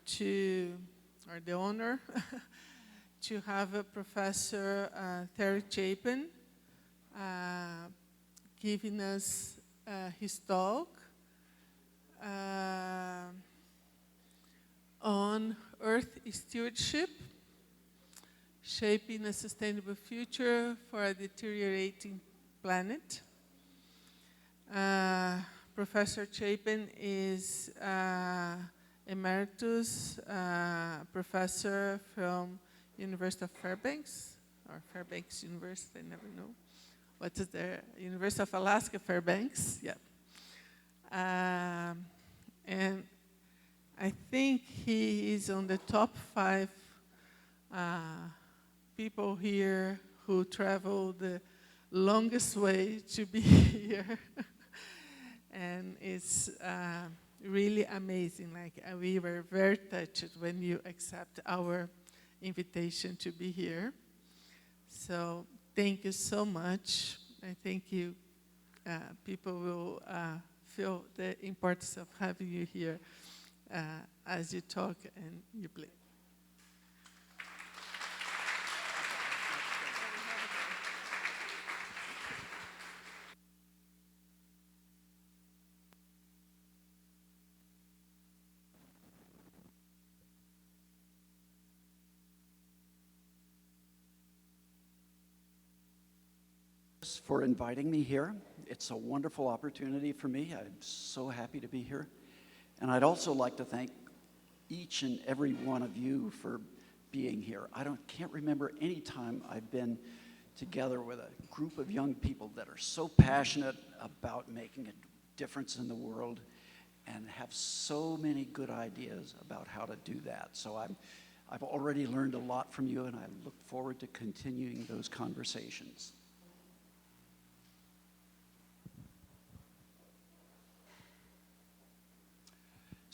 the honor to have a Professor Chapin giving us his talk on Earth Stewardship, shaping a sustainable future for a deteriorating planet. Professor Chapin is emeritus professor from University of Fairbanks, or Fairbanks University, I never know. What is there? University of Alaska, Fairbanks, yeah. And I think he is on the top 5 people here who travel the longest way to be here. And it's really amazing. Like, we were very touched when you accept our invitation to be here. So thank you so much. I think you people will feel the importance of having you here as you talk and you play. For inviting me here. It's a wonderful opportunity for me. I'm so happy to be here. And I'd also like to thank each and every one of you for being here. Can't remember any time I've been together with a group of young people that are so passionate about making a difference in the world and have so many good ideas about how to do that. So I've already learned a lot from you, and I look forward to continuing those conversations.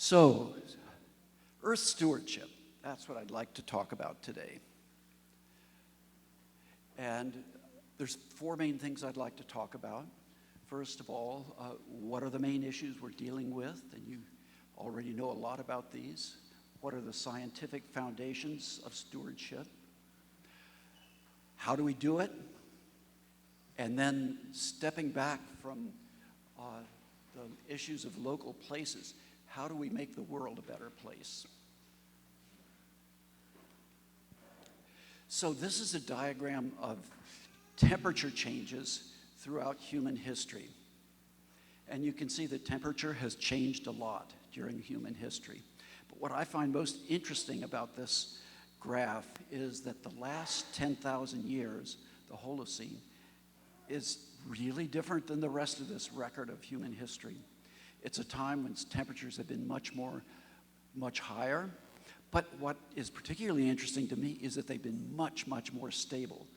So, Earth stewardship, that's what I'd like to talk about today. And there's 4 main things I'd like to talk about. First of all, what are the main issues we're dealing with? And you already know a lot about these. What are the scientific foundations of stewardship? How do we do it? And then stepping back from the issues of local places, how do we make the world a better place? So this is a diagram of temperature changes throughout human history. And you can see the temperature has changed a lot during human history. But what I find most interesting about this graph is that the last 10,000 years, the Holocene, is really different than the rest of this record of human history. It's a time when temperatures have been much higher. But what is particularly interesting to me is that they've been much more stable.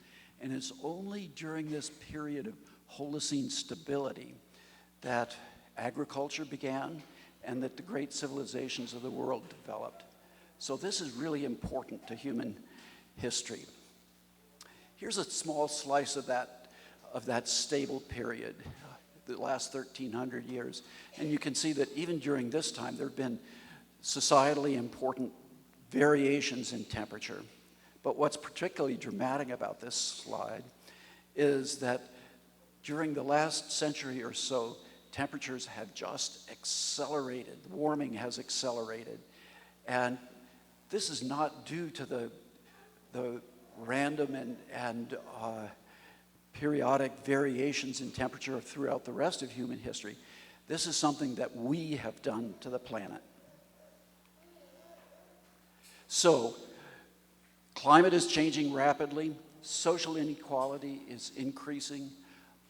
And it's only during this period of Holocene stability that agriculture began and that the great civilizations of the world developed. So this is really important to human history. Here's a small slice of that stable period, the last 1,300 years. And you can see that even during this time, there have been societally important variations in temperature. But what's particularly dramatic about this slide is that during the last century or so, temperatures have just accelerated. Warming has accelerated. And this is not due to the random and periodic variations in temperature throughout the rest of human history. This is something that we have done to the planet. So, climate is changing rapidly, social inequality is increasing,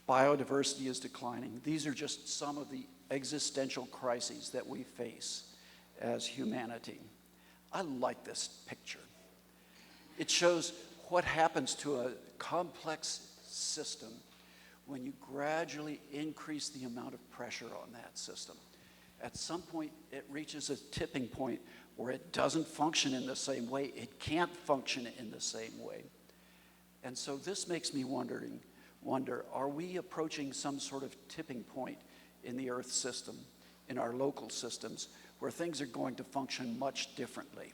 biodiversity is declining. These are just some of the existential crises that we face as humanity. I like this picture. It shows what happens to a complex system when you gradually increase the amount of pressure on that system. At some point, it reaches a tipping point where it doesn't function in the same way. It can't function in the same way. And so this makes me wonder, are we approaching some sort of tipping point in the Earth system, in our local systems, where things are going to function much differently.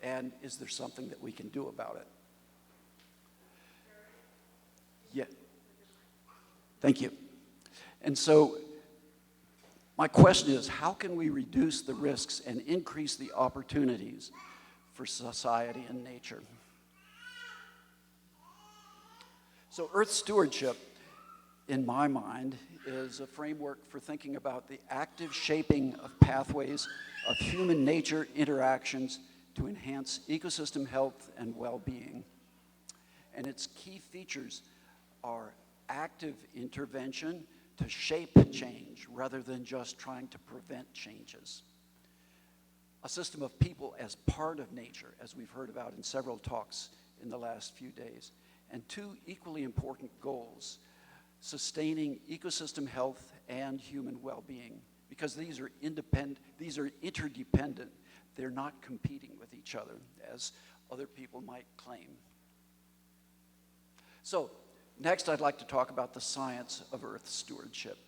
And is there something that we can do about it? Yeah. Thank you. And so my question is, how can we reduce the risks and increase the opportunities for society and nature? So Earth stewardship, in my mind, is a framework for thinking about the active shaping of pathways of human-nature interactions to enhance ecosystem health and well-being. And its key features are active intervention to shape change rather than just trying to prevent changes. A system of people as part of nature, as we've heard about in several talks in the last few days. And two equally important goals: sustaining ecosystem health and human well-being, because these are interdependent. They're not competing with each other, as other people might claim. So, next I'd like to talk about the science of Earth stewardship.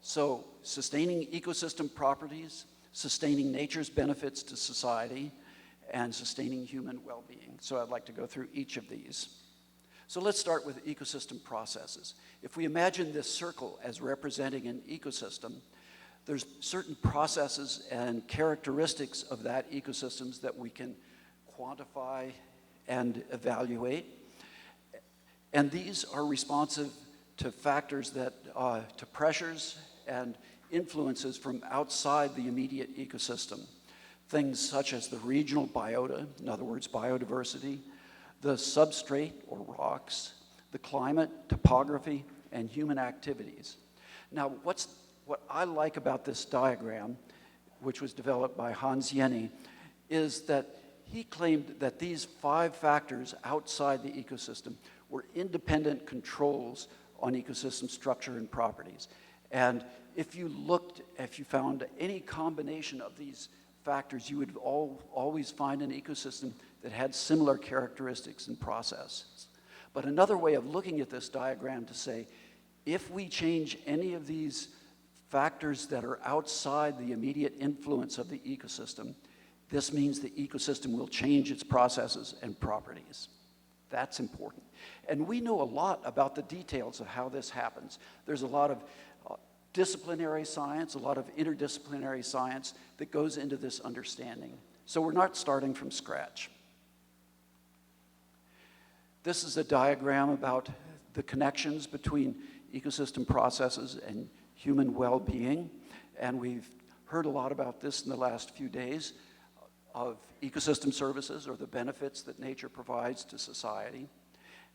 So, sustaining ecosystem properties, sustaining nature's benefits to society, and sustaining human well-being. So I'd like to go through each of these. So let's start with ecosystem processes. If we imagine this circle as representing an ecosystem, there's certain processes and characteristics of that ecosystems that we can quantify and evaluate. And these are responsive to factors that, to pressures and influences from outside the immediate ecosystem. Things such as the regional biota, in other words, biodiversity, the substrate or rocks, the climate, topography, and human activities. Now, what I like about this diagram, which was developed by Hans Jenny, is that he claimed that these 5 factors outside the ecosystem were independent controls on ecosystem structure and properties. And if you found any combination of these factors, you would always find an ecosystem that had similar characteristics and processes. But another way of looking at this diagram to say, if we change any of these factors that are outside the immediate influence of the ecosystem, this means the ecosystem will change its processes and properties. That's important. And we know a lot about the details of how this happens. There's a lot of disciplinary science, a lot of interdisciplinary science that goes into this understanding. So we're not starting from scratch. This is a diagram about the connections between ecosystem processes and human well-being. And we've heard a lot about this in the last few days of ecosystem services, or the benefits that nature provides to society.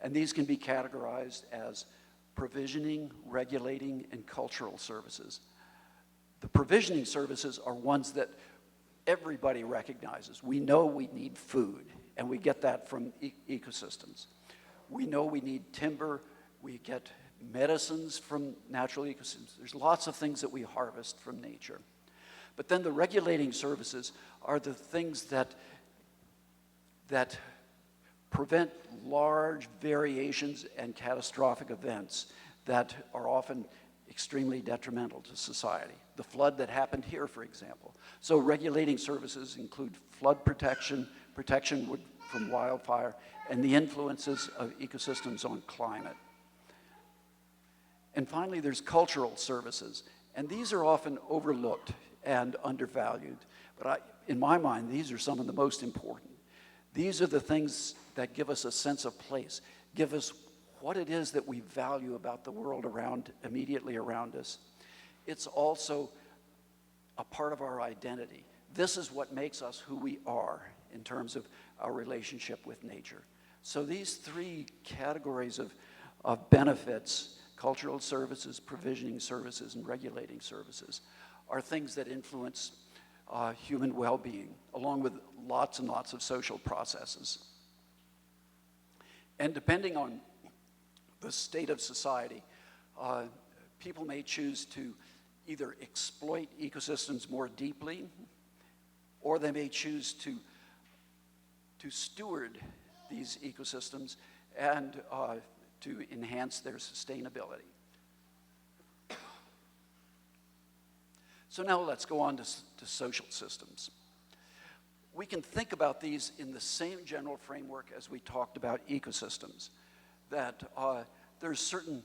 And these can be categorized as provisioning, regulating, and cultural services. The provisioning services are ones that everybody recognizes. We know we need food, and we get that from ecosystems. We know we need timber, we get medicines from natural ecosystems. There's lots of things that we harvest from nature. But then the regulating services are the things that prevent large variations and catastrophic events that are often extremely detrimental to society. The flood that happened here, for example. So regulating services include flood protection, protection from wildfire, and the influences of ecosystems on climate. And finally, there's cultural services. And these are often overlooked and undervalued. But in my mind, these are some of the most important. These are the things that give us a sense of place, give us what it is that we value about the world immediately around us. It's also a part of our identity. This is what makes us who we are in terms of our relationship with nature. So these 3 categories of benefits, cultural services, provisioning services, and regulating services, are things that influence human well-being, along with lots and lots of social processes. And depending on the state of society, people may choose to either exploit ecosystems more deeply, or they may choose to steward these ecosystems and to enhance their sustainability. So now let's go on to social systems. We can think about these in the same general framework as we talked about ecosystems, that there's certain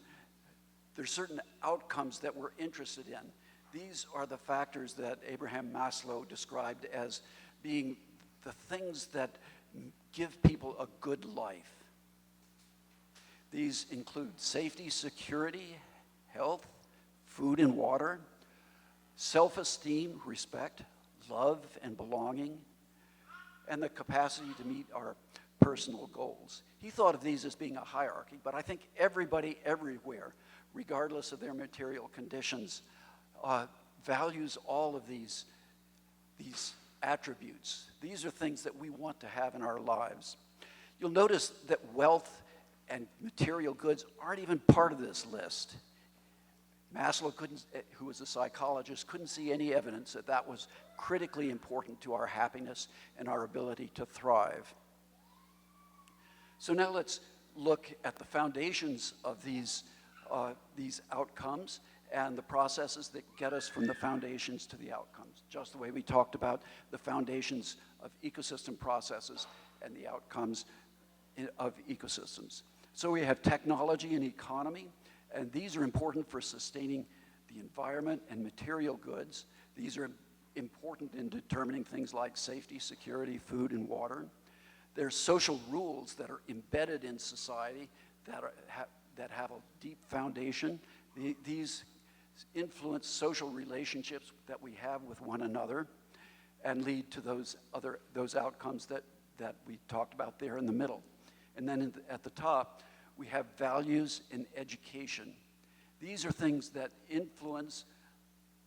outcomes that we're interested in. These are the factors that Abraham Maslow described as being the things that give people a good life. These include safety, security, health, food and water, self-esteem, respect, love and belonging, and the capacity to meet our personal goals. He thought of these as being a hierarchy, but I think everybody everywhere, regardless of their material conditions, values all of these attributes. These are things that we want to have in our lives. You'll notice that wealth and material goods aren't even part of this list. Maslow, who was a psychologist, couldn't see any evidence that that was critically important to our happiness and our ability to thrive. So now let's look at the foundations of these outcomes and the processes that get us from the foundations to the outcomes, just the way we talked about the foundations of ecosystem processes and the outcomes of ecosystems. So we have technology and economy, and these are important for sustaining the environment and material goods. These are important in determining things like safety, security, food, and water. There's social rules that are embedded in society that have a deep foundation. These influence social relationships that we have with one another and lead to those outcomes that we talked about there in the middle. And then at the top, we have values in education. These are things that influence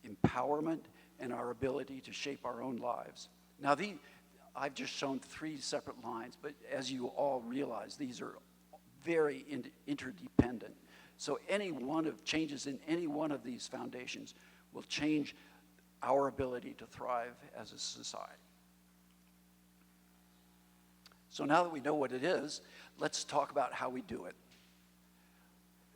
empowerment and our ability to shape our own lives. Now, I've just shown 3 separate lines, but as you all realize, these are very interdependent. So changes in any one of these foundations will change our ability to thrive as a society. So now that we know what it is, let's talk about how we do it.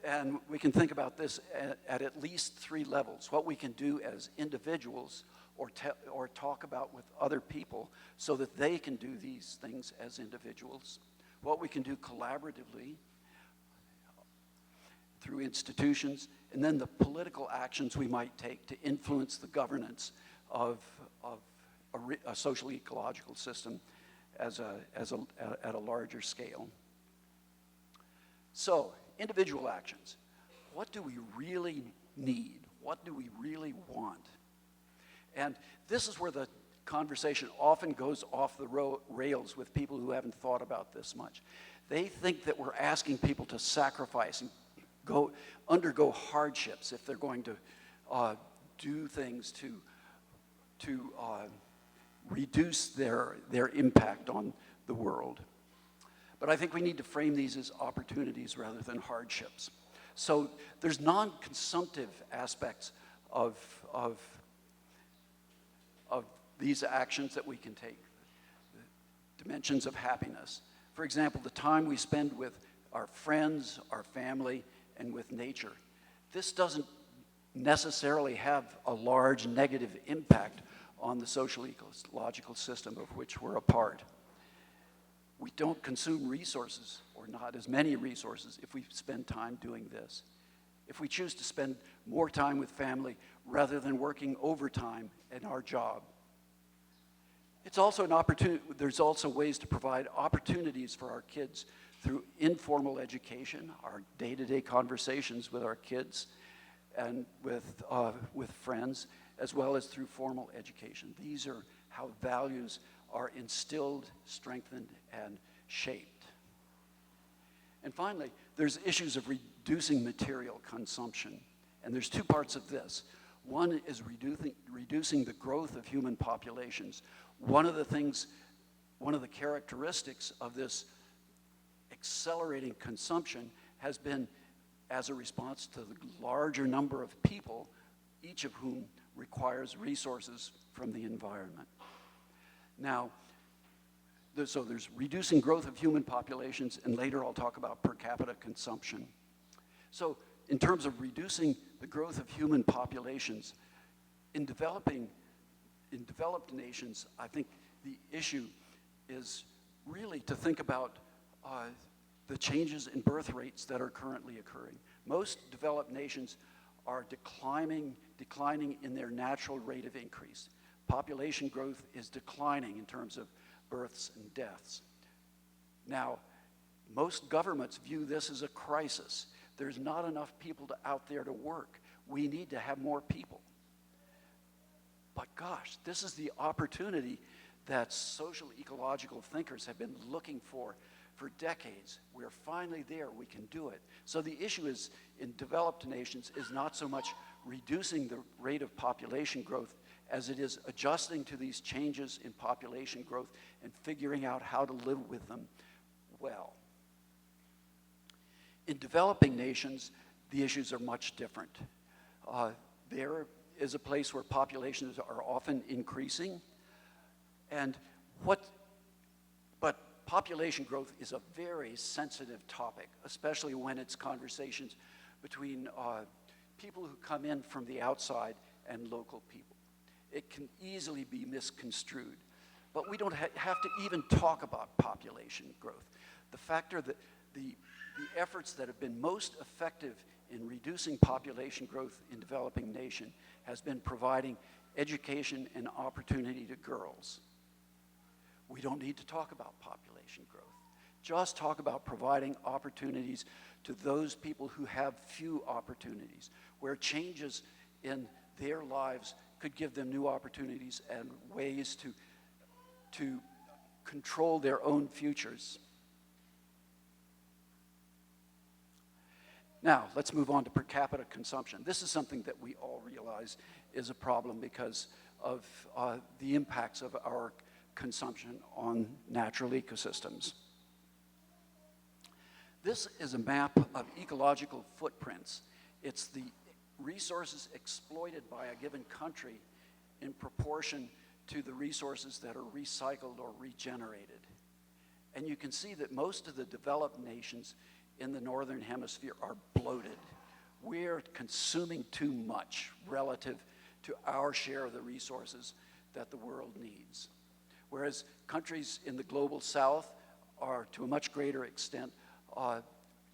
And we can think about this at least 3 levels. What we can do as individuals or talk about with other people so that they can do these things as individuals. What we can do collaboratively through institutions, and then the political actions we might take to influence the governance of a social ecological system at a larger scale. So, individual actions. What do we really need? What do we really want? And this is where the conversation often goes off the rails with people who haven't thought about this much. They think that we're asking people to sacrifice and undergo hardships if they're going to do things to reduce their impact on the world. But I think we need to frame these as opportunities rather than hardships. So there's non-consumptive aspects of these actions that we can take, the dimensions of happiness. For example, the time we spend with our friends, our family, and with nature. This doesn't necessarily have a large negative impact on the social ecological system of which we're a part. We don't consume resources, or not as many resources, if we spend time doing this. If we choose to spend more time with family rather than working overtime in our job. It's also an opportunity. There's also ways to provide opportunities for our kids through informal education, our day-to-day conversations with our kids and with friends, as well as through formal education. These are how values are instilled, strengthened, and shaped. And finally, there's issues of reducing material consumption. And there's 2 parts of this. One is reducing the growth of human populations. One of the characteristics of this accelerating consumption has been as a response to the larger number of people, each of whom requires resources from the environment. Now, so there's reducing growth of human populations, and later I'll talk about per capita consumption. So in terms of reducing the growth of human populations, in developed nations, I think the issue is really to think about the changes in birth rates that are currently occurring. Most developed nations are declining in their natural rate of increase. Population growth is declining in terms of births and deaths. Now, most governments view this as a crisis. There's not enough people out there to work. We need to have more people. But gosh, this is the opportunity that social ecological thinkers have been looking for decades. We're finally there, we can do it. So the issue is, in developed nations, is not so much reducing the rate of population growth as it is adjusting to these changes in population growth and figuring out how to live with them well. In developing nations, the issues are much different. There is a place where populations are often increasing, but population growth is a very sensitive topic, especially when it's conversations between people who come in from the outside and local people. It can easily be misconstrued, but we don't have to even talk about population growth. The factor that the efforts that have been most effective in reducing population growth in developing nations has been providing education and opportunity to girls. We don't need to talk about population growth. Just talk about providing opportunities to those people who have few opportunities, where changes in their lives could give them new opportunities and ways to control their own futures. Now, let's move on to per capita consumption. This is something that we all realize is a problem because of the impacts of our consumption on natural ecosystems. This is a map of ecological footprints. It's the resources exploited by a given country in proportion to the resources that are recycled or regenerated. And you can see that most of the developed nations in the Northern Hemisphere are bloated. We're consuming too much relative to our share of the resources that the world needs. Whereas countries in the global South are, to a much greater extent,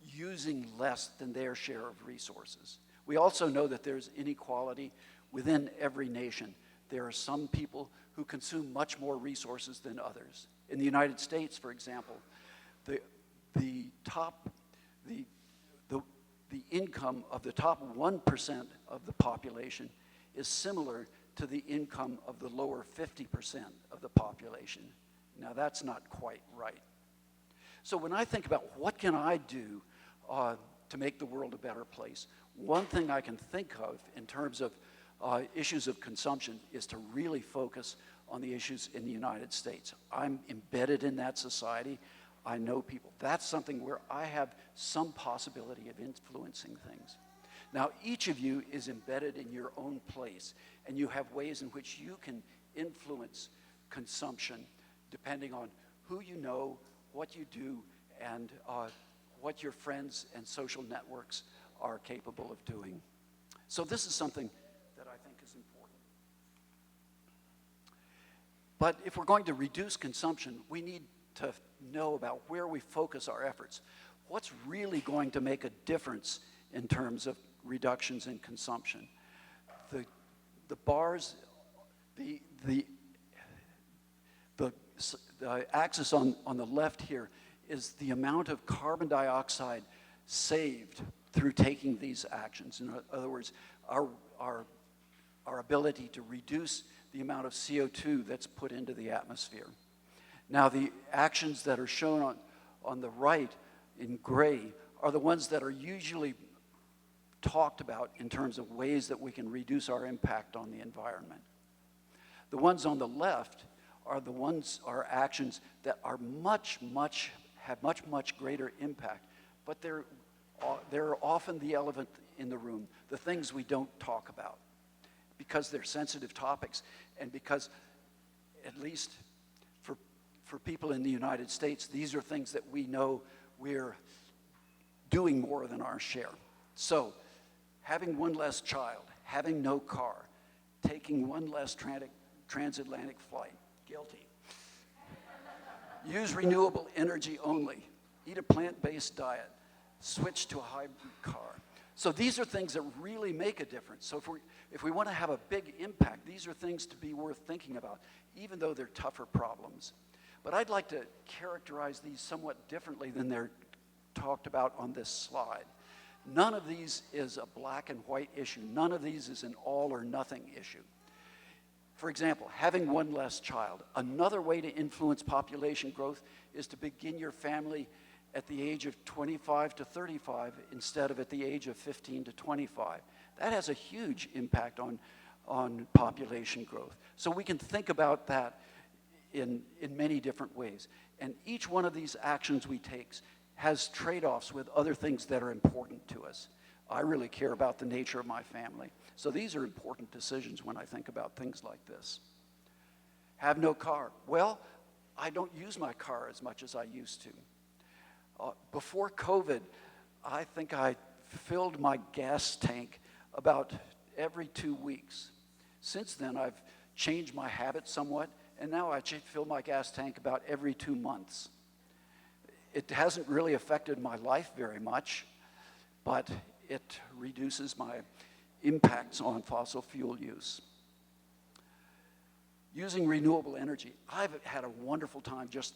using less than their share of resources. We also know that there's inequality within every nation. There are some people who consume much more resources than others. In the United States, for example, the income of the top 1% of the population is similar to the income of the lower 50% of the population. Now, that's not quite right. So when I think about what can I do to make the world a better place, one thing I can think of in terms of issues of consumption is to really focus on the issues in the United States. I'm embedded in that society. I know people. That's something where I have some possibility of influencing things. Now, each of you is embedded in your own place, and you have ways in which you can influence consumption depending on who you know, what you do, and what your friends and social networks are capable of doing. So this is something that I think is important. But if we're going to reduce consumption, we need to know about where we focus our efforts. What's really going to make a difference in terms of reductions in consumption? The bars, the axis on the left here is the amount of carbon dioxide saved through taking these actions. In other words, our ability to reduce the amount of CO2 that's put into the atmosphere. Now, the actions that are shown on the right in gray are the ones that are usually talked about in terms of ways that we can reduce our impact on the environment. The ones on the left are actions that are have much greater impact, but they're often the elephant in the room, the things we don't talk about, because they're sensitive topics, and because, at least for people in the United States, these are things that we know we're doing more than our share. So, having one less child, having no car, taking one less transatlantic flight. Guilty. Use renewable energy only. Eat a plant-based diet. Switch to a hybrid car. So these are things that really make a difference. So if we want to have a big impact, these are things to be worth thinking about, even though they're tougher problems. But I'd like to characterize these somewhat differently than they're talked about on this slide. None of these is a black and white issue. None of these is an all or nothing issue. For example, having one less child. Another way to influence population growth is to begin your family at the age of 25 to 35 instead of at the age of 15 to 25. That has a huge impact on population growth. So we can think about that in many different ways. And each one of these actions we take has trade-offs with other things that are important to us. I really care about the nature of my family. So these are important decisions when I think about things like this. Have no car. Well, I don't use my car as much as I used to. Before COVID, I think I filled my gas tank about every 2 weeks. Since then, I've changed my habits somewhat, and now I fill my gas tank about every 2 months. It hasn't really affected my life very much, but it reduces my impacts on fossil fuel use. Using renewable energy. I've had a wonderful time just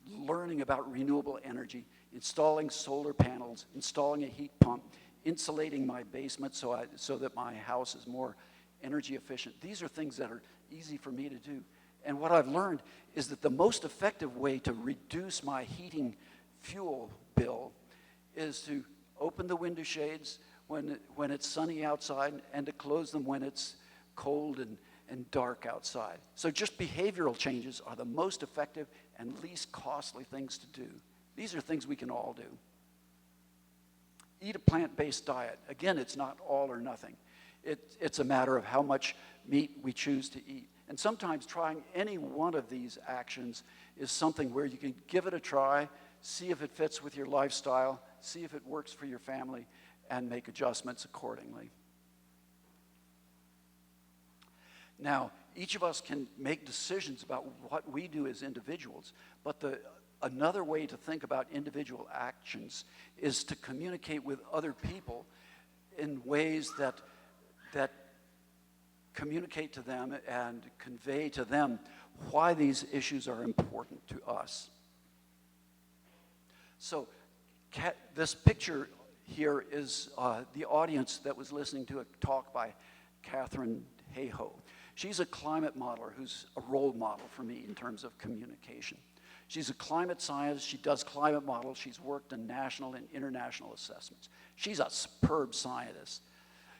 learning about renewable energy, installing solar panels, installing a heat pump, insulating my basement so that my house is more energy efficient. These are things that are easy for me to do. And what I've learned is that the most effective way to reduce my heating fuel bill is to open the window shades when it's sunny outside and to close them when it's cold and dark outside. So just behavioral changes are the most effective and least costly things to do. These are things we can all do. Eat a plant-based diet. Again, it's not all or nothing. It's a matter of how much meat we choose to eat. And sometimes trying any one of these actions is something where you can give it a try, see if it fits with your lifestyle, see if it works for your family, and make adjustments accordingly. Now, each of us can make decisions about what we do as individuals, but another way to think about individual actions is to communicate with other people in ways that communicate to them and convey to them why these issues are important to us. So this picture here is the audience that was listening to a talk by Catherine Hayhoe. She's a climate modeler who's a role model for me in terms of communication. She's a climate scientist. She does climate models. She's worked in national and international assessments. She's a superb scientist.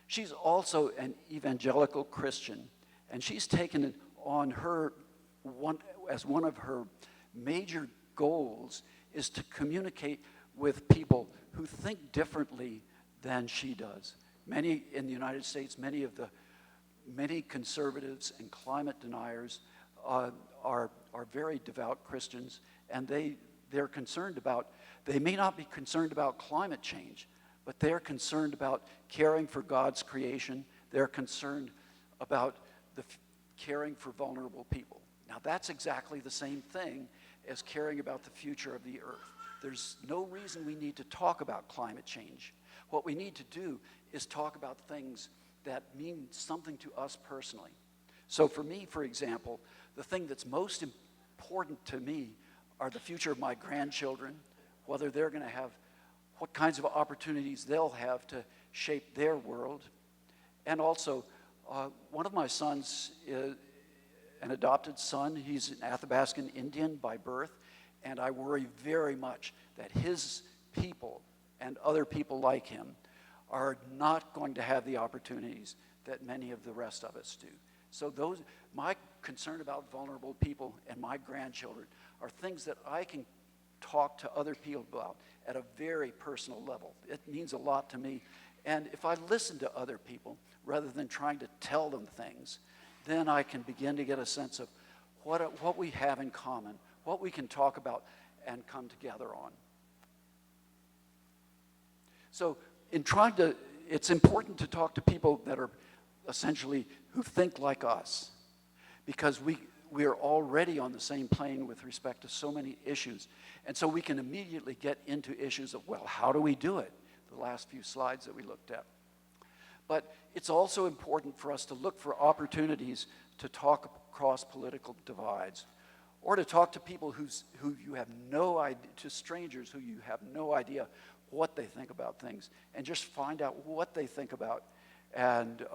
She's also an evangelical Christian, and she's taken it on as one of her major goals is to communicate with people who think differently than she does. Many in the United States, many conservatives and climate deniers are very devout Christians, and they're concerned about, they may not be concerned about climate change, but they're concerned about caring for God's creation. They're concerned about caring for vulnerable people. Now that's exactly the same thing as caring about the future of the earth. There's no reason we need to talk about climate change. What we need to do is talk about things that mean something to us personally. So for me, for example, the thing that's most important to me are the future of my grandchildren, whether they're going to have, what kinds of opportunities they'll have to shape their world. And also, one of my sons is an adopted son. He's an Athabascan Indian by birth, and I worry very much that his people and other people like him are not going to have the opportunities that many of the rest of us do. So my concern about vulnerable people and my grandchildren are things that I can talk to other people about at a very personal level. It means a lot to me. And if I listen to other people rather than trying to tell them things, then I can begin to get a sense of what we have in common, what we can talk about and come together on. So it's important to talk to people that are essentially who think like us, because we are already on the same plane with respect to so many issues. And so we can immediately get into issues of, well, how do we do it? The last few slides that we looked at. But it's also important for us to look for opportunities to talk across political divides, or to talk to people who you have no idea, to strangers who you have no idea what they think about things, and just find out what they think about and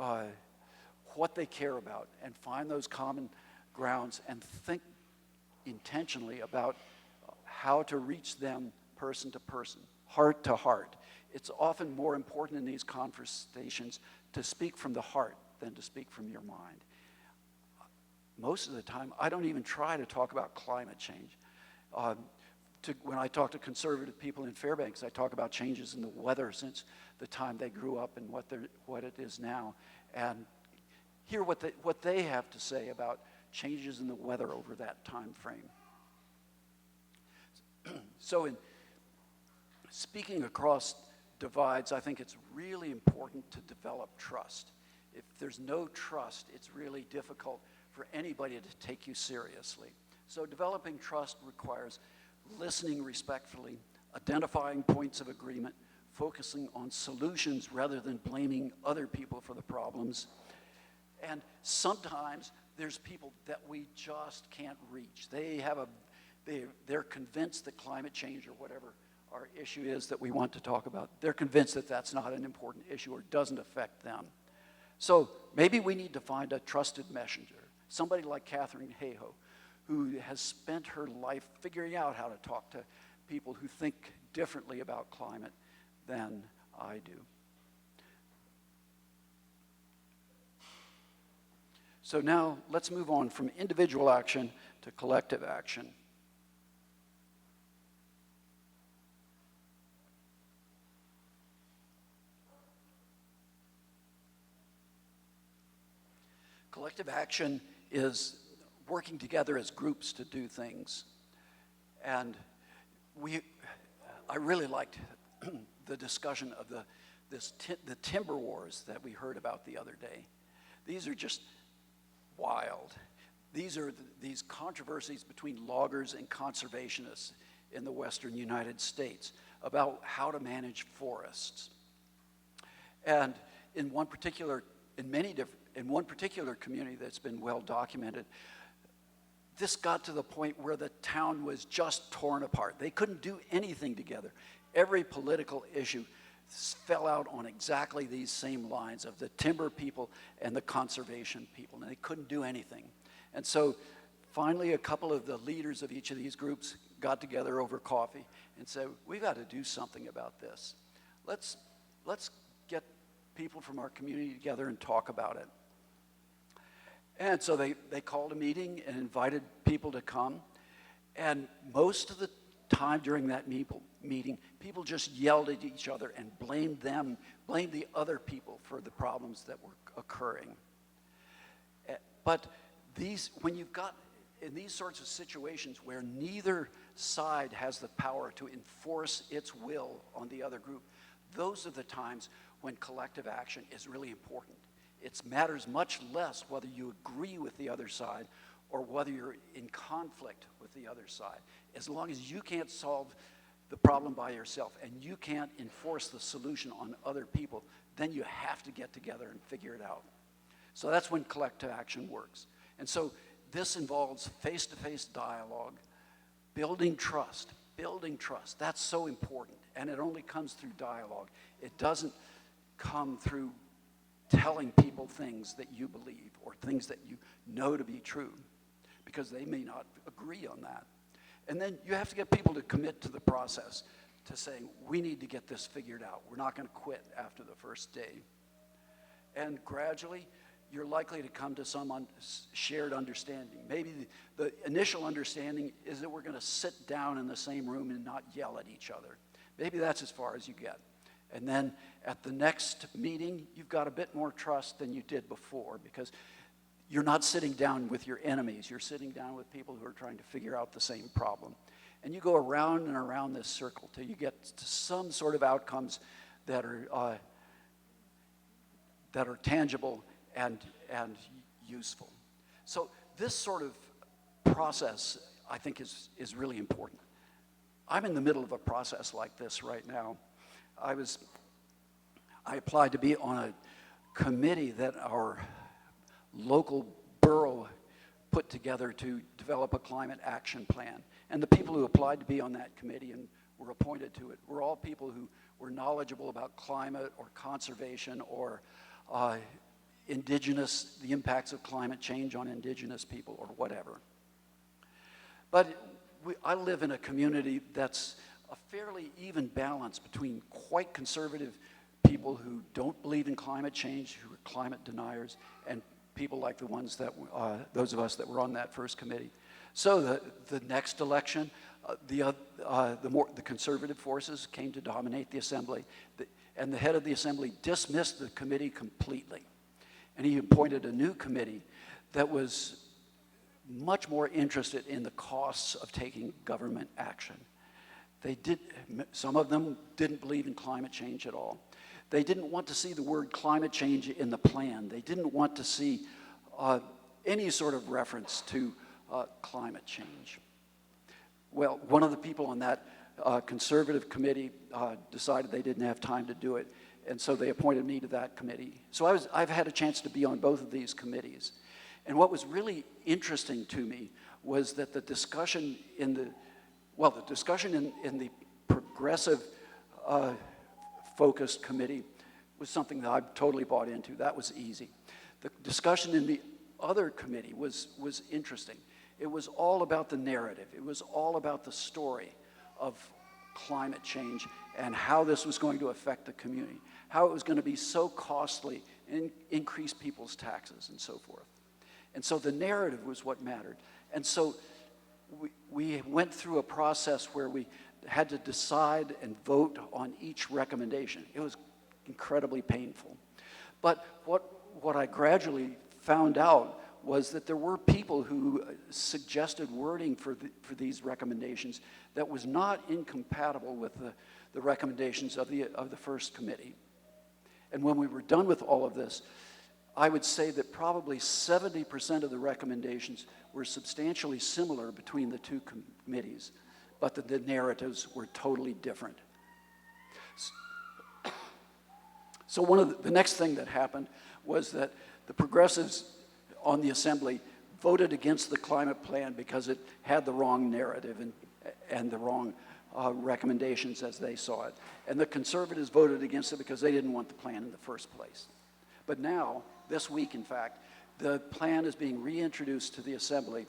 what they care about, and find those common grounds and think intentionally about how to reach them person to person, heart to heart. It's often more important in these conversations to speak from the heart than to speak from your mind. Most of the time, I don't even try to talk about climate change. When I talk to conservative people in Fairbanks, I talk about changes in the weather since the time they grew up and what it is now, and hear what they have to say about changes in the weather over that time frame. So in speaking across divides, I think it's really important to develop trust. If there's no trust, it's really difficult for anybody to take you seriously. So developing trust requires listening respectfully, identifying points of agreement, focusing on solutions rather than blaming other people for the problems. And sometimes there's people that we just can't reach. They're convinced that climate change, or whatever our issue is that we want to talk about, they're convinced that that's not an important issue or doesn't affect them. So maybe we need to find a trusted messenger, somebody like Catherine Hayhoe, who has spent her life figuring out how to talk to people who think differently about climate than I do. So now let's move on from individual action to collective action. Collective action is working together as groups to do things. And I really liked the discussion of the timber wars that we heard about the other day. These are just wild. These are these controversies between loggers and conservationists in the western United States about how to manage forests. And in one particular community that's been well documented, this got to the point where the town was just torn apart. They couldn't do anything together. Every political issue fell out on exactly these same lines of the timber people and the conservation people, and they couldn't do anything. And so finally, a couple of the leaders of each of these groups got together over coffee and said, we've got to do something about this. Let's get people from our community together and talk about it. And so they called a meeting and invited people to come. And most of the time during that meeting, people just yelled at each other and blamed the other people for the problems that were occurring. But when you've got in these sorts of situations where neither side has the power to enforce its will on the other group, those are the times when collective action is really important. It matters much less whether you agree with the other side or whether you're in conflict with the other side. As long as you can't solve the problem by yourself and you can't enforce the solution on other people, then you have to get together and figure it out. So that's when collective action works. And so this involves face-to-face dialogue, building trust. That's so important, and it only comes through dialogue. It doesn't come through telling people things that you believe or things that you know to be true, because they may not agree on that. And then you have to get people to commit to the process, to saying, we need to get this figured out. We're not going to quit after the first day. And gradually, you're likely to come to some shared understanding. Maybe the initial understanding is that we're going to sit down in the same room and not yell at each other. Maybe that's as far as you get. And then at the next meeting, you've got a bit more trust than you did before, because you're not sitting down with your enemies. You're sitting down with people who are trying to figure out the same problem. And you go around and around this circle till you get to some sort of outcomes that are tangible and useful. So this sort of process, I think, is really important. I'm in the middle of a process like this right now. I applied to be on a committee that our local borough put together to develop a climate action plan. And the people who applied to be on that committee and were appointed to it were all people who were knowledgeable about climate or conservation or the impacts of climate change on indigenous people or whatever. But I live in a community that's a fairly even balance between quite conservative people who don't believe in climate change, who are climate deniers, and people like the ones that, those of us that were on that first committee. So the next election, the conservative forces came to dominate the assembly, and the head of the assembly dismissed the committee completely. And he appointed a new committee that was much more interested in the costs of taking government action. Some of them didn't believe in climate change at all. They didn't want to see the word climate change in the plan. They didn't want to see any sort of reference to climate change. Well, one of the people on that conservative committee decided they didn't have time to do it, and so they appointed me to that committee. So I've had a chance to be on both of these committees. And what was really interesting to me was that the discussion in the progressive focused committee was something that I totally bought into. That was easy. The discussion in the other committee was interesting. It was all about the narrative. It was all about the story of climate change and how this was going to affect the community, how it was going to be so costly and increase people's taxes and so forth. And so the narrative was what mattered. And so we went through a process where we had to decide and vote on each recommendation. It was incredibly painful. But what I gradually found out was that there were people who suggested wording for these recommendations that was not incompatible with the recommendations of the first committee. And when we were done with all of this, I would say that probably 70% of the recommendations were substantially similar between the two committees, but the narratives were totally different. So the next thing that happened was that the progressives on the assembly voted against the climate plan because it had the wrong narrative and the wrong recommendations as they saw it. And the conservatives voted against it because they didn't want the plan in the first place. But now, this week in fact, the plan is being reintroduced to the assembly.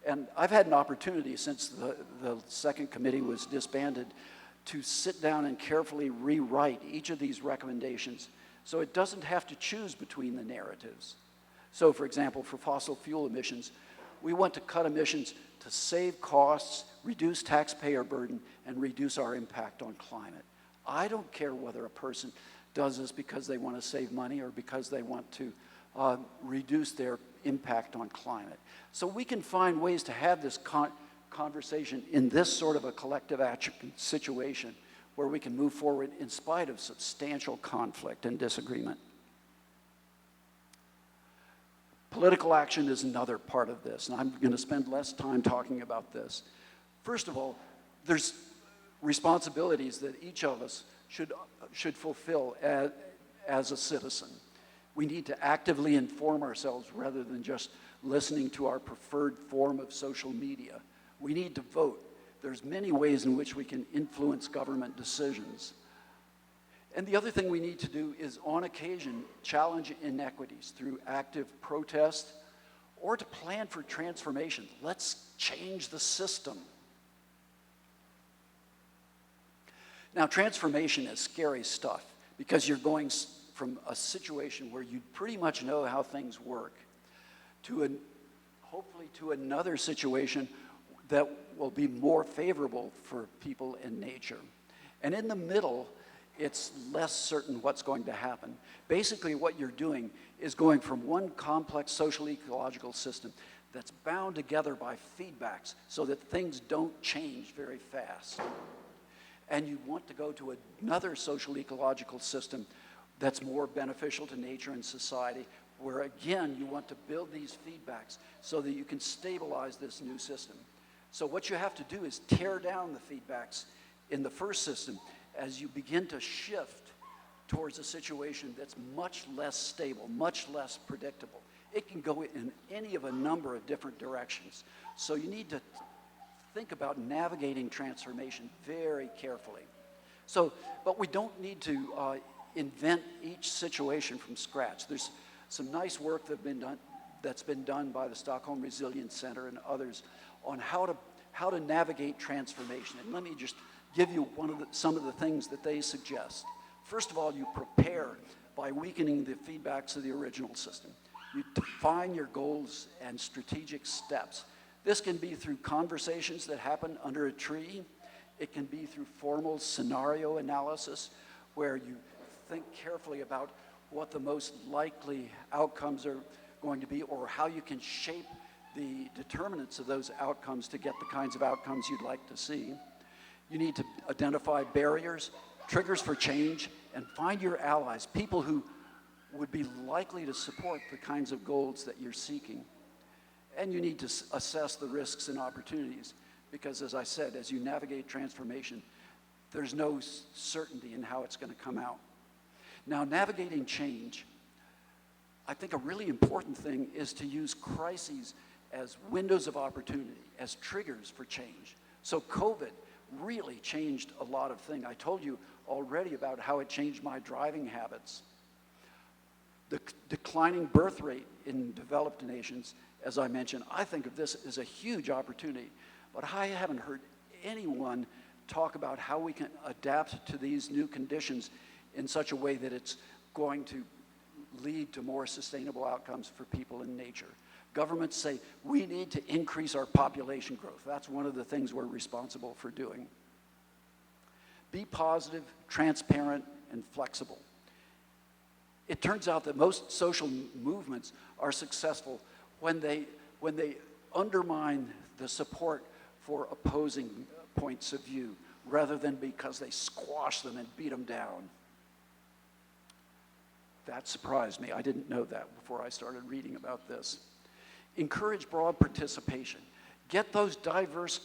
And I've had an opportunity since the second committee was disbanded to sit down and carefully rewrite each of these recommendations so it doesn't have to choose between the narratives. So for example, for fossil fuel emissions, we want to cut emissions to save costs, reduce taxpayer burden, and reduce our impact on climate. I don't care whether a person does this because they want to save money or because they want to reduce their impact on climate. So we can find ways to have this conversation in this sort of a collective action situation where we can move forward in spite of substantial conflict and disagreement. Political action is another part of this, and I'm going to spend less time talking about this. First of all, there's responsibilities that each of us should fulfill as a citizen. We need to actively inform ourselves rather than just listening to our preferred form of social media. We need to vote. There's many ways in which we can influence government decisions. And the other thing we need to do is, on occasion, challenge inequities through active protest or to plan for transformation. Let's change the system. Now, transformation is scary stuff because you're going from a situation where you pretty much know how things work to hopefully to another situation that will be more favorable for people and nature. And in the middle, it's less certain what's going to happen. Basically, what you're doing is going from one complex social ecological system that's bound together by feedbacks so that things don't change very fast. And you want to go to another social ecological system that's more beneficial to nature and society, where again, you want to build these feedbacks so that you can stabilize this new system. So what you have to do is tear down the feedbacks in the first system as you begin to shift towards a situation that's much less stable, much less predictable. It can go in any of a number of different directions. So you need to think about navigating transformation very carefully. So, but we don't need to invent each situation from scratch. There's some nice work that's been done by the Stockholm Resilience Center and others on how to navigate transformation. And let me just give you some of the things that they suggest. First of all, you prepare by weakening the feedbacks of the original system. You define your goals and strategic steps. This can be through conversations that happen under a tree. It can be through formal scenario analysis, where you think carefully about what the most likely outcomes are going to be, or how you can shape the determinants of those outcomes to get the kinds of outcomes you'd like to see. You need to identify barriers, triggers for change, and find your allies, people who would be likely to support the kinds of goals that you're seeking. And you need to assess the risks and opportunities, because as I said, as you navigate transformation, there's no certainty in how it's going to come out. Now, navigating change, I think a really important thing is to use crises as windows of opportunity, as triggers for change. So COVID really changed a lot of things. I told you already about how it changed my driving habits. The declining birth rate in developed nations, as I mentioned, I think of this as a huge opportunity, but I haven't heard anyone talk about how we can adapt to these new conditions in such a way that it's going to lead to more sustainable outcomes for people and nature. Governments say we need to increase our population growth. That's one of the things we're responsible for doing. Be positive, transparent, and flexible. It turns out that most social movements are successful when they undermine the support for opposing points of view, rather than because they squash them and beat them down. That surprised me. I didn't know that before I started reading about this. Encourage broad participation. Get those diverse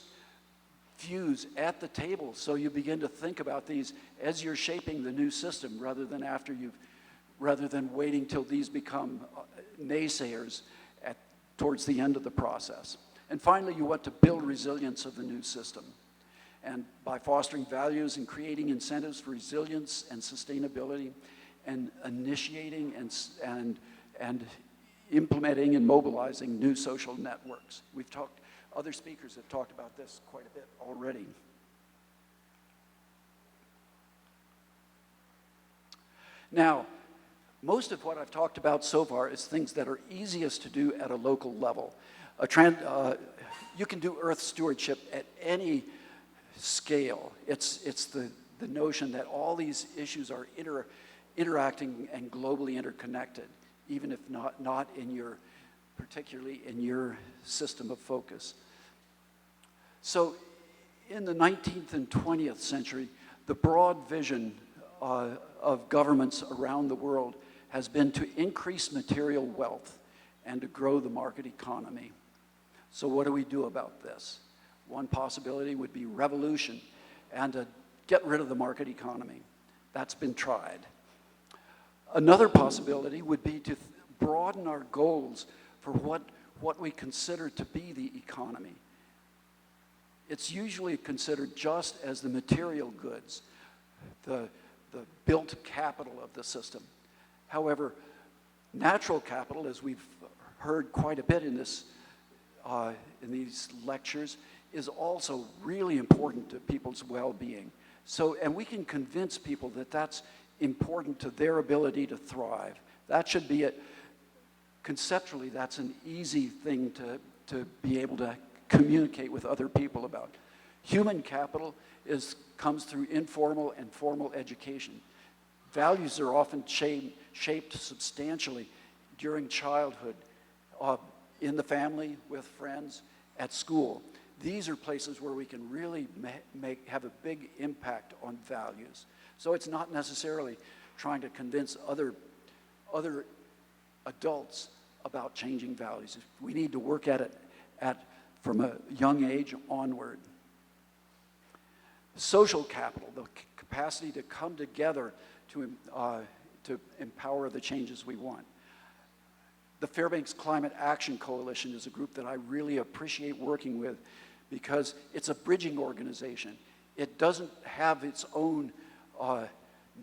views at the table so you begin to think about these as you're shaping the new system, rather than waiting till these become naysayers towards the end of the process. And finally, you want to build resilience of the new system. And by fostering values and creating incentives for resilience and sustainability, and initiating and implementing and mobilizing new social networks. Other speakers have talked about this quite a bit already. Now, most of what I've talked about so far is things that are easiest to do at a local level. You can do Earth stewardship at any scale. It's the notion that all these issues are interacting and globally interconnected, even if not particularly in your system of focus. So in the 19th and 20th century, the broad vision of governments around the world has been to increase material wealth and to grow the market economy. So what do we do about this? One possibility would be revolution and to get rid of the market economy. That's been tried. Another possibility would be to broaden our goals for what we consider to be the economy. It's usually considered just as the material goods, the built capital of the system. However, natural capital, as we've heard quite a bit in these lectures, is also really important to people's well-being. So, and we can convince people that that's important to their ability to thrive. That should be it. Conceptually, that's an easy thing to be able to communicate with other people about. Human capital comes through informal and formal education. Values are often shaped substantially during childhood, in the family, with friends, at school. These are places where we can really have a big impact on values. So it's not necessarily trying to convince other adults about changing values. We need to work at it from a young age onward. Social capital, the capacity to come together to empower the changes we want. The Fairbanks Climate Action Coalition is a group that I really appreciate working with because it's a bridging organization. It doesn't have its own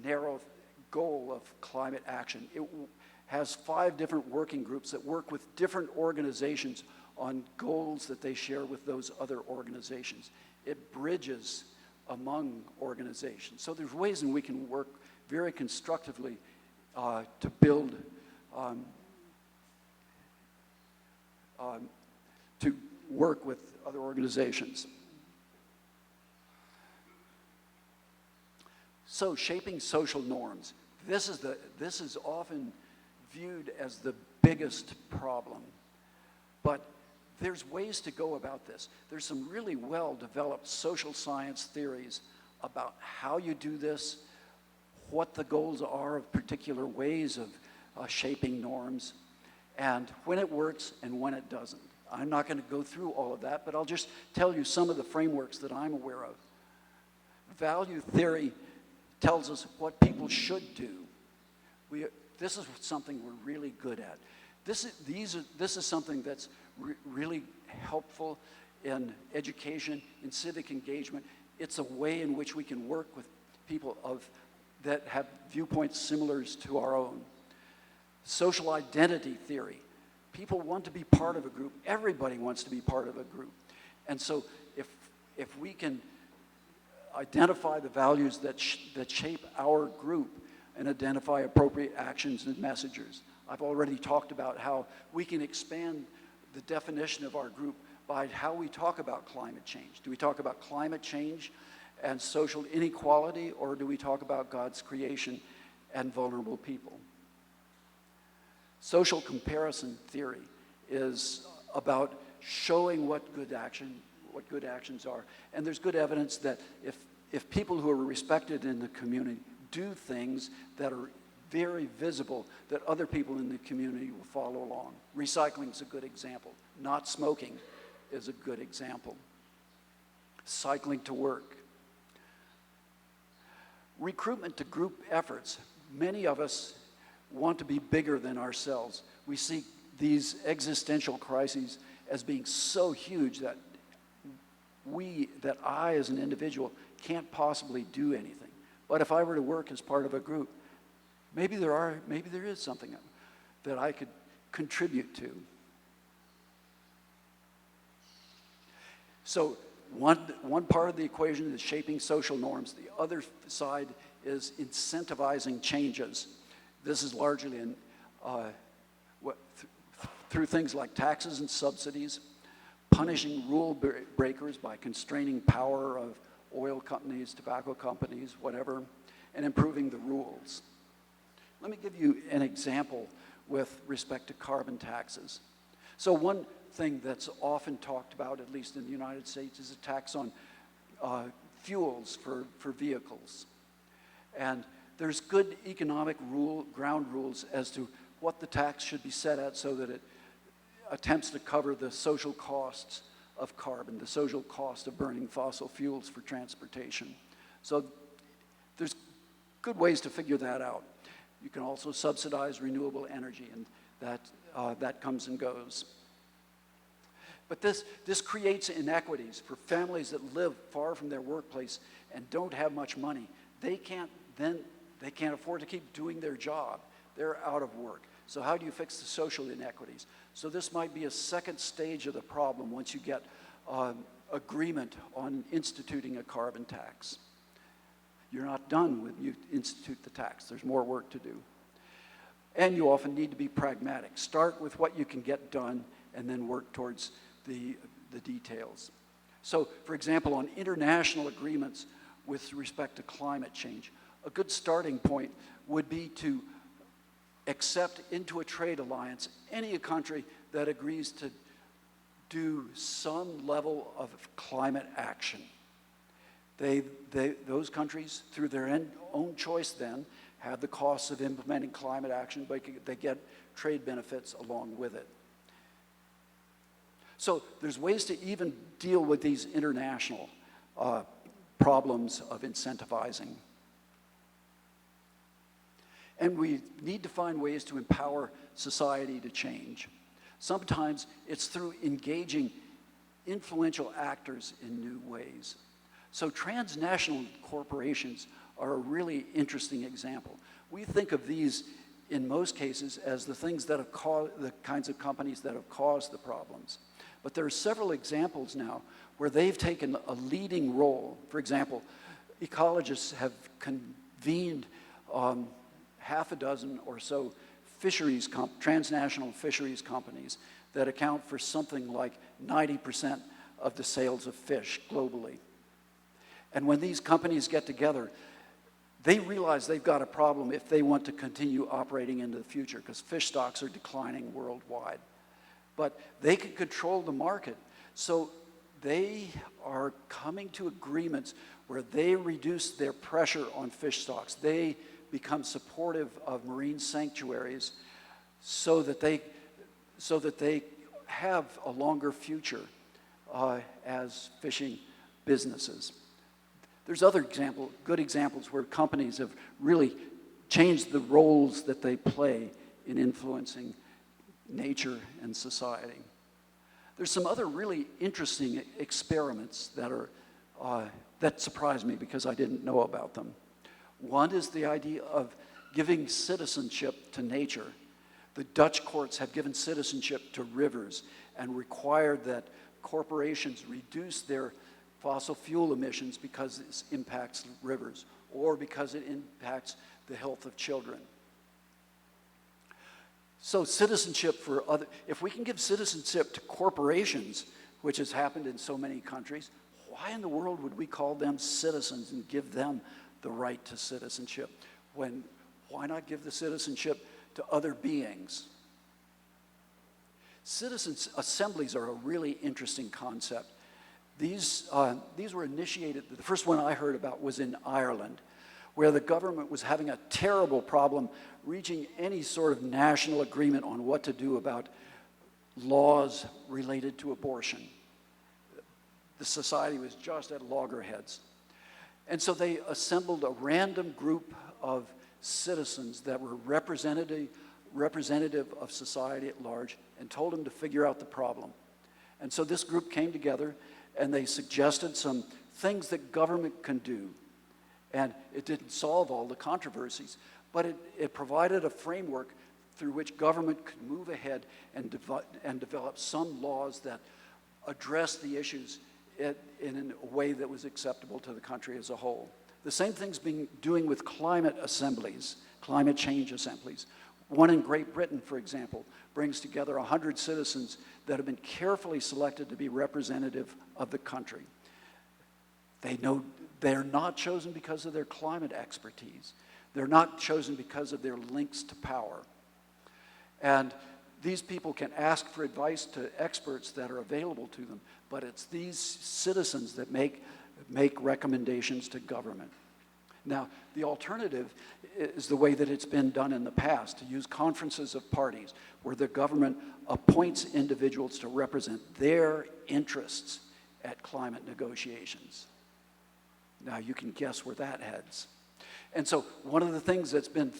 narrow goal of climate action. It has 5 different working groups that work with different organizations on goals that they share with those other organizations. It bridges among organizations. So there's ways in which we can work very constructively to build, to work with other organizations. So shaping social norms. This is often viewed as the biggest problem, but there's ways to go about this. There's some really well-developed social science theories about how you do this, what the goals are of particular ways of shaping norms, and when it works and when it doesn't. I'm not going to go through all of that, but I'll just tell you some of the frameworks that I'm aware of. Value theory tells us what people should do. This is something we're really good at. This is something that's really helpful in education, in civic engagement. It's a way in which we can work with people that have viewpoints similar to our own. Social identity theory. People want to be part of a group. Everybody wants to be part of a group. And so if we can identify the values that shape our group and identify appropriate actions and messengers. I've already talked about how we can expand the definition of our group by how we talk about climate change. Do we talk about climate change and social inequality, or do we talk about God's creation and vulnerable people? Social comparison theory is about showing what good actions are. And there's good evidence that if people who are respected in the community do things that are very visible, that other people in the community will follow along. Recycling is a good example. Not smoking is a good example. Cycling to work. Recruitment to group efforts. Many of us want to be bigger than ourselves. We see these existential crises as being so huge that I as an individual can't possibly do anything. But if I were to work as part of a group, maybe there is something that I could contribute to. So one part of the equation is shaping social norms. The other side is incentivizing changes. This is largely through things like taxes and subsidies, punishing rule breakers by constraining power of oil companies, tobacco companies, whatever, and improving the rules. Let me give you an example with respect to carbon taxes. So one thing that's often talked about, at least in the United States, is a tax on fuels for vehicles. And there's good economic ground rules as to what the tax should be set at so that it attempts to cover the social costs of carbon, the social cost of burning fossil fuels for transportation. So there's good ways to figure that out. You can also subsidize renewable energy, and that comes and goes. But this creates inequities for families that live far from their workplace and don't have much money. They can't afford to keep doing their job. They're out of work. So how do you fix the social inequities? So this might be a second stage of the problem once you get agreement on instituting a carbon tax. You're not done when you institute the tax. There's more work to do. And you often need to be pragmatic. Start with what you can get done and then work towards the details. So, for example, on international agreements with respect to climate change, a good starting point would be to accept into a trade alliance any country that agrees to do some level of climate action. Those countries, through their own choice then, have the costs of implementing climate action, but they get trade benefits along with it. So there's ways to even deal with these international problems of incentivizing. And we need to find ways to empower society to change. Sometimes it's through engaging influential actors in new ways. So transnational corporations are a really interesting example. We think of these, in most cases, as the things that have caused, the kinds of companies that have caused the problems. But there are several examples now where they've taken a leading role. For example, ecologists have convened half a dozen or so transnational fisheries companies that account for something like 90% of the sales of fish globally. And when these companies get together, they realize they've got a problem if they want to continue operating into the future, because fish stocks are declining worldwide. But they can control the market, so they are coming to agreements where they reduce their pressure on fish stocks. They become supportive of marine sanctuaries so that they have a longer future as fishing businesses. There's other good examples where companies have really changed the roles that they play in influencing nature and society. There's some other really interesting experiments that surprised me because I didn't know about them. One is the idea of giving citizenship to nature. The Dutch courts have given citizenship to rivers and required that corporations reduce their fossil fuel emissions because this impacts rivers or because it impacts the health of children. So citizenship if we can give citizenship to corporations, which has happened in so many countries, why in the world would we call them citizens and give them the right to citizenship? Why not give the citizenship to other beings? Citizens' assemblies are a really interesting concept. These were initiated, the first one I heard about was in Ireland, where the government was having a terrible problem reaching any sort of national agreement on what to do about laws related to abortion. The society was just at loggerheads. And so they assembled a random group of citizens that were representative of society at large and told them to figure out the problem. And so this group came together and they suggested some things that government can do. And it didn't solve all the controversies, but it provided a framework through which government could move ahead and develop some laws that address the issues in a way that was acceptable to the country as a whole. The same thing's being doing with climate assemblies, climate change assemblies. One in Great Britain, for example, brings together 100 citizens that have been carefully selected to be representative of the country. They're not chosen because of their climate expertise. They're not chosen because of their links to power. And these people can ask for advice to experts that are available to them, but it's these citizens that make recommendations to government. Now, the alternative is the way that it's been done in the past, to use conferences of parties, where the government appoints individuals to represent their interests at climate negotiations. Now, you can guess where that heads. And so one of the things that's been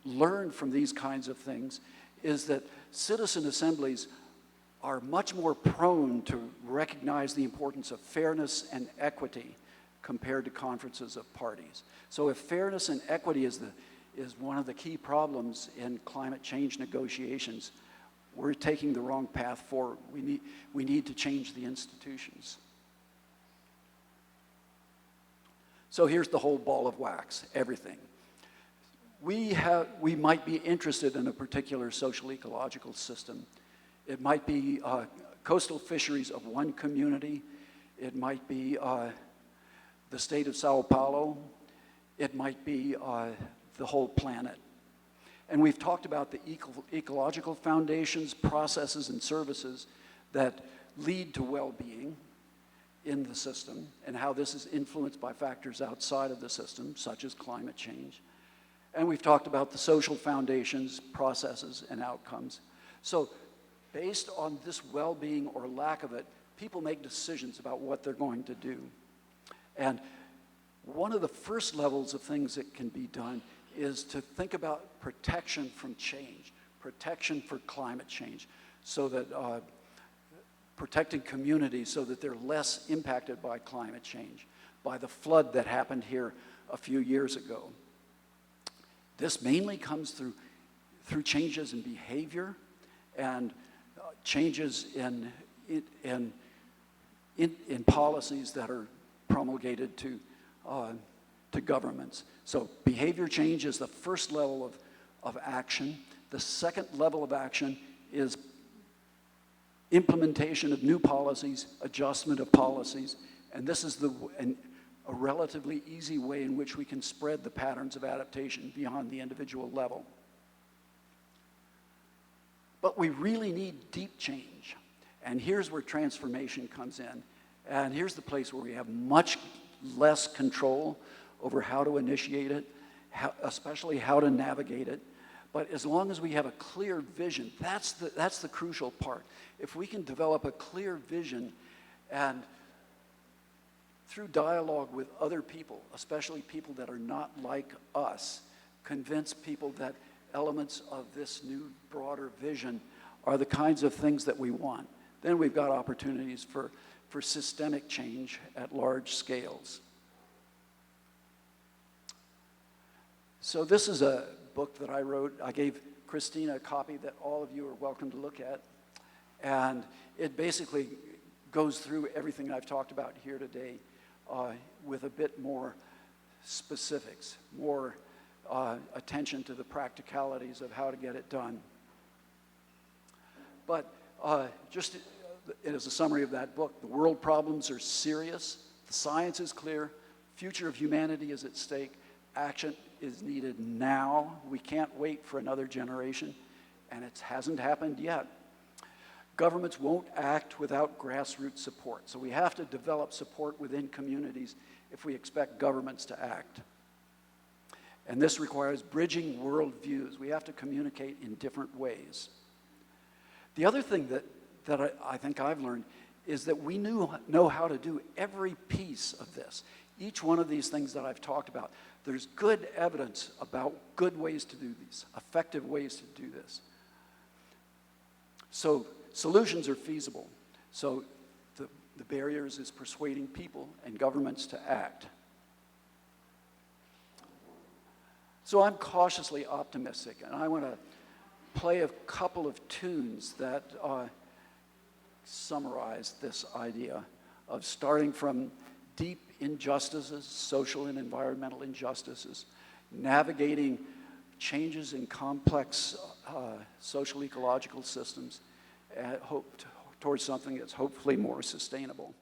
learned from these kinds of things is that citizen assemblies are much more prone to recognize the importance of fairness and equity compared to conferences of parties. So if fairness and equity is one of the key problems in climate change negotiations, we're taking the wrong path forward. We need to change the institutions. So here's the whole ball of wax, everything. We might be interested in a particular social ecological system. It might be coastal fisheries of one community. It might be the state of Sao Paulo. It might be the whole planet. And we've talked about the ecological foundations, processes, and services that lead to well-being in the system and how this is influenced by factors outside of the system, such as climate change. And we've talked about the social foundations, processes, and outcomes. So based on this well-being or lack of it, people make decisions about what they're going to do. And one of the first levels of things that can be done is to think about protection from change, protection for climate change, so that protecting communities so that they're less impacted by climate change, by the flood that happened here a few years ago. This mainly comes through changes in behavior and changes in policies that are promulgated to governments. So behavior change is the first level of action. The second level of action is implementation of new policies, adjustment of policies, and this is a relatively easy way in which we can spread the patterns of adaptation beyond the individual level. But we really need deep change, and here's where transformation comes in, and here's the place where we have much less control over how to initiate it, especially how to navigate it. But as long as we have a clear vision, that's the crucial part. If we can develop a clear vision and through dialogue with other people, especially people that are not like us, convince people that elements of this new, broader vision are the kinds of things that we want, then we've got opportunities for systemic change at large scales. So this is a book that I wrote. I gave Christina a copy that all of you are welcome to look at. And it basically goes through everything I've talked about here today with a bit more specifics, more attention to the practicalities of how to get it done. But just as a summary of that book, the world problems are serious, the science is clear, future of humanity is at stake, action is needed now. We can't wait for another generation, and it hasn't happened yet. Governments won't act without grassroots support, so we have to develop support within communities if we expect governments to act. And this requires bridging worldviews. We have to communicate in different ways. The other thing that I think I've learned is that we know how to do every piece of this. Each one of these things that I've talked about, there's good evidence about good ways to do these, effective ways to do this. So solutions are feasible. So the barriers is persuading people and governments to act. So I'm cautiously optimistic, and I want to play a couple of tunes that summarize this idea of starting from deep injustices, social and environmental injustices, navigating changes in complex social ecological systems, towards something that's hopefully more sustainable.